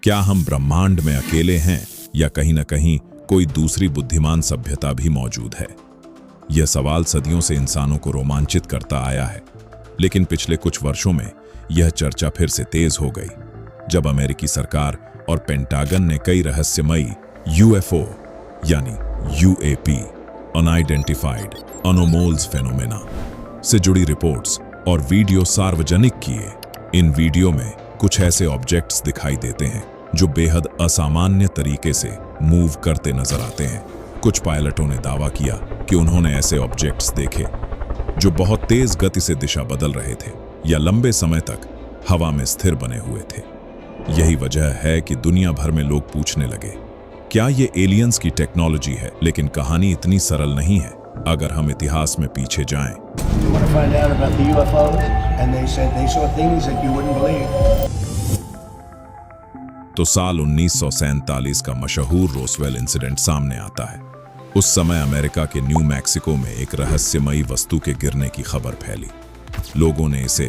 क्या हम ब्रह्मांड में अकेले हैं या कहीं न कहीं कोई दूसरी बुद्धिमान सभ्यता भी मौजूद है? यह सवाल सदियों से इंसानों को रोमांचित करता आया है, लेकिन पिछले कुछ वर्षों में यह चर्चा फिर से तेज हो गई जब अमेरिकी सरकार और पेंटागन ने कई रहस्यमयी यूएफओ यानी यूएपी अनआइडेंटिफाइड अनोमोल्स फेनोमेना से जुड़ी रिपोर्ट्स और वीडियो सार्वजनिक किए। इन वीडियो में कुछ ऐसे ऑब्जेक्ट्स दिखाई देते हैं जो बेहद असामान्य तरीके से मूव करते नजर आते हैं। कुछ पायलटों ने दावा किया कि उन्होंने ऐसे ऑब्जेक्ट्स देखे जो बहुत तेज गति से दिशा बदल रहे थे या लंबे समय तक हवा में स्थिर बने हुए थे। यही वजह है कि दुनिया भर में लोग पूछने लगे, क्या ये एलियंस की टेक्नोलॉजी है? लेकिन कहानी इतनी सरल नहीं है। अगर हम इतिहास में पीछे जाएं, तो साल 1947 का मशहूर रोसवेल इंसिडेंट सामने आता है। उस समय अमेरिका के न्यू मैक्सिको में एक रहस्यमयी वस्तु के गिरने की खबर फैली। लोगों ने इसे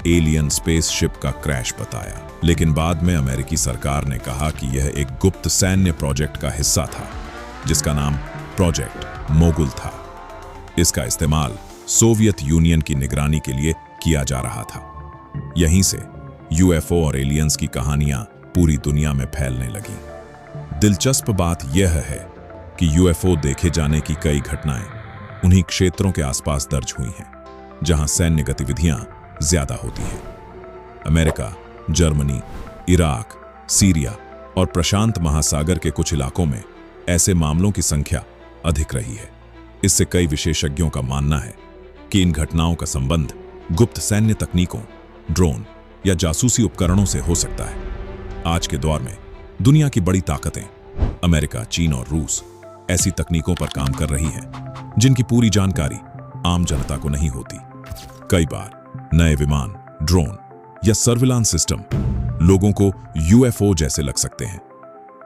एलियन स्पेसशिप का क्रैश बताया, लेकिन बाद में अमेरिकी सरकार ने कहा कि यह एक गुप्त सैन्य प्रोजेक्ट का हिस्सा था जिसका नाम प्रोजेक्ट मोगुल था। इसका इस्तेमाल सोवियत यूनियन की निगरानी के लिए किया जा रहा था। यहीं से यूएफओ और एलियंस की कहानियां पूरी दुनिया में फैलने लगी। दिलचस्प बात यह है कि यूएफओ देखे जाने की कई घटनाएं उन्हीं क्षेत्रों के आसपास दर्ज हुई हैं जहां सैन्य गतिविधियां ज्यादा होती हैं। अमेरिका, जर्मनी, इराक, सीरिया और प्रशांत महासागर के कुछ इलाकों में ऐसे मामलों की संख्या अधिक रही है। इससे कई विशेषज्ञों का मानना है कि इन घटनाओं का संबंध गुप्त सैन्य तकनीकों, ड्रोन या जासूसी उपकरणों से हो सकता है। आज के दौर में दुनिया की बड़ी ताकतें अमेरिका, चीन और रूस ऐसी तकनीकों पर काम कर रही हैं जिनकी पूरी जानकारी आम जनता को नहीं होती। कई बार नए विमान, ड्रोन या सर्विलांस सिस्टम लोगों को यूएफओ जैसे लग सकते हैं,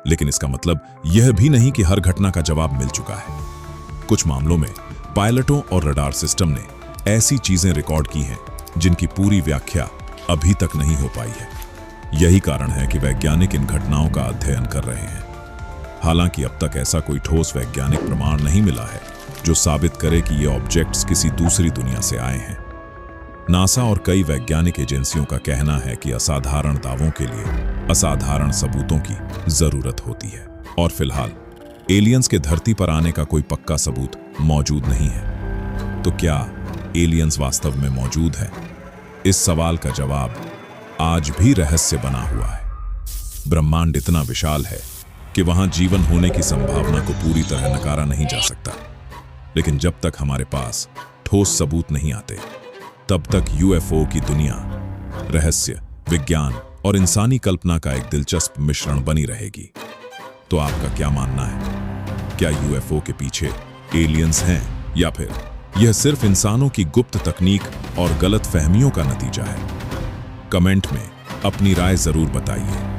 लेकिन इसका मतलब यह भी नहीं कि हर घटना का जवाब मिल चुका है। कुछ मामलों में पायलटों और रडार सिस्टम ने ऐसी चीजें रिकॉर्ड की हैं जिनकी पूरी व्याख्या अभी तक नहीं हो पाई है। यही कारण है कि वैज्ञानिक इन घटनाओं का अध्ययन कर रहे हैं। हालांकि अब तक ऐसा कोई ठोस वैज्ञानिक प्रमाण नहीं मिला है जो साबित करे कि ये ऑब्जेक्ट्स किसी दूसरी दुनिया से आए हैं। नासा और कई वैज्ञानिक एजेंसियों का कहना है कि असाधारण दावों के लिए असाधारण सबूतों की जरूरत होती है, और फिलहाल एलियंस के धरती पर आने का कोई पक्का सबूत मौजूद नहीं है। तो क्या एलियंस वास्तव में मौजूद है? इस सवाल का जवाब आज भी रहस्य बना हुआ है। ब्रह्मांड इतना विशाल है कि वहां जीवन होने की संभावना को पूरी तरह नकारा नहीं जा सकता, लेकिन जब तक हमारे पास ठोस सबूत नहीं आते, तब तक यूएफओ की दुनिया रहस्य, विज्ञान और इंसानी कल्पना का एक दिलचस्प मिश्रण बनी रहेगी। तो आपका क्या मानना है? क्या यूएफओ के पीछे एलियंस हैं या फिर यह सिर्फ इंसानों की गुप्त तकनीक और गलत फहमियों का नतीजा है? कमेंट में अपनी राय जरूर बताइए।